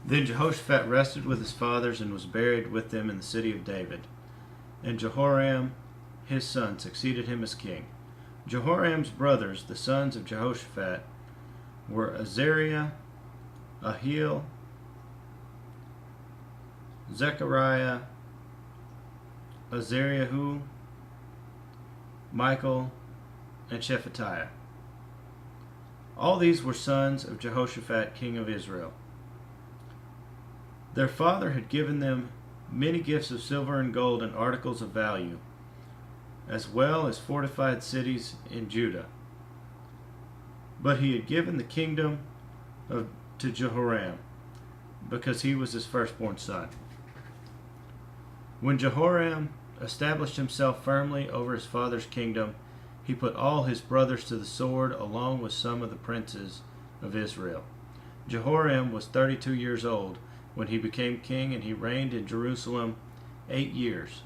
Then Jehoshaphat rested with his fathers and was buried with them in the city of David. And Jehoram his son succeeded him as king. Jehoram's brothers, the sons of Jehoshaphat, were Azariah, Ahiel, Zechariah, Azariahu, Michael, and Shephatiah. All these were sons of Jehoshaphat, king of Israel. Their father had given them many gifts of silver and gold and articles of value, as well as fortified cities in Judah. But he had given the kingdom to Jehoram, because he was his firstborn son. When Jehoram established himself firmly over his father's kingdom, he put all his brothers to the sword, along with some of the princes of Israel. Jehoram was 32 years old when he became king, and he reigned in Jerusalem 8 years.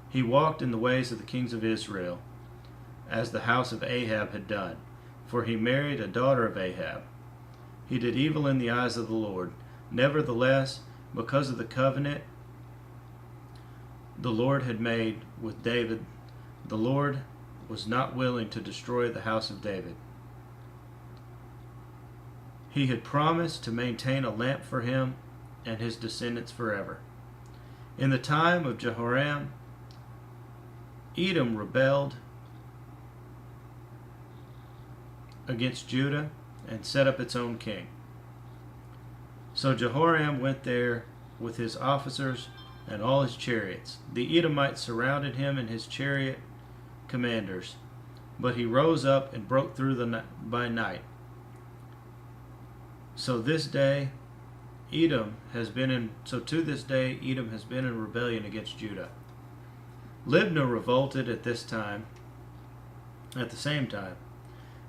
He walked in the ways of the kings of Israel, as the house of Ahab had done, for he married a daughter of Ahab. He did evil in the eyes of the Lord. Nevertheless, because of the covenant the Lord had made with David, the Lord was not willing to destroy the house of David. He had promised to maintain a lamp for him and his descendants forever. In the time of Jehoram, Edom rebelled against Judah and set up its own king. So Jehoram went there with his officers and all his chariots. The Edomites surrounded him and his chariot commanders, but he rose up and broke through by night. To this day Edom has been in rebellion against Judah. Libnah revolted at the same time,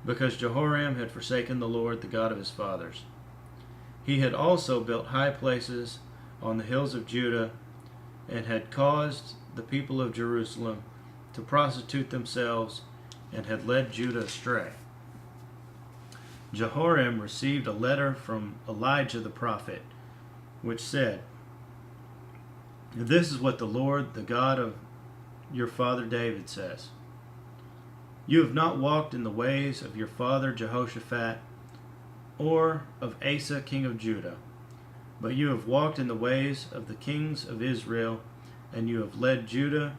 because Jehoram had forsaken the Lord, the God of his fathers. He had also built high places on the hills of Judah, and had caused the people of Jerusalem to prostitute themselves, and had led Judah astray. Jehoram received a letter from Elijah the prophet, which said, "This is what the Lord, the God of your father David, says. You have not walked in the ways of your father Jehoshaphat, or of Asa king of Judah, but you have walked in the ways of the kings of Israel, and you have led Judah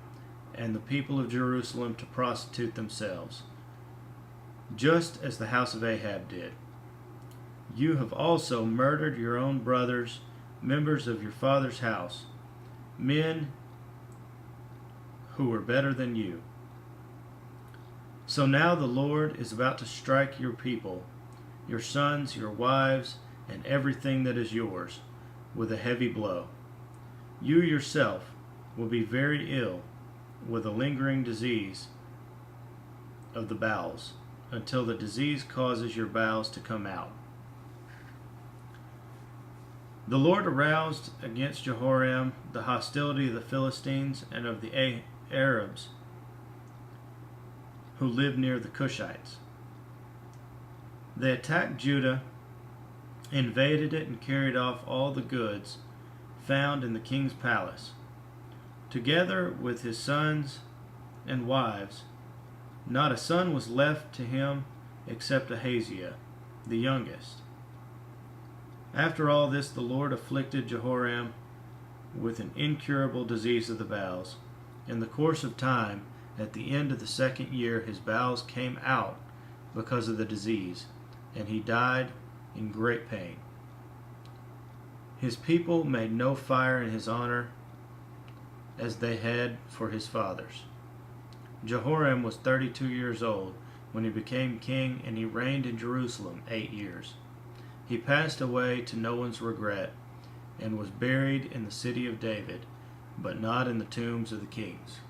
and the people of Jerusalem to prostitute themselves, just as the house of Ahab did. You have also murdered your own brothers, members of your father's house, men who were better than you. So now the Lord is about to strike your people, your sons, your wives, and everything that is yours, with a heavy blow. You yourself will be very ill with a lingering disease of the bowels, until the disease causes your bowels to come out." The Lord aroused against Jehoram the hostility of the Philistines and of the Arabs who lived near the Cushites. They attacked Judah, invaded it, and carried off all the goods found in the king's palace, together with his sons and wives. Not a son was left to him except Ahaziah, the youngest. After all this, the Lord afflicted Jehoram with an incurable disease of the bowels. In the course of time, at the end of the 2nd year, his bowels came out because of the disease, and he died in great pain. His people made no fire in his honor, as they had for his fathers. Jehoram was 32 years old when he became king, and he reigned in Jerusalem 8 years. He passed away to no one's regret, and was buried in the city of David, but not in the tombs of the kings.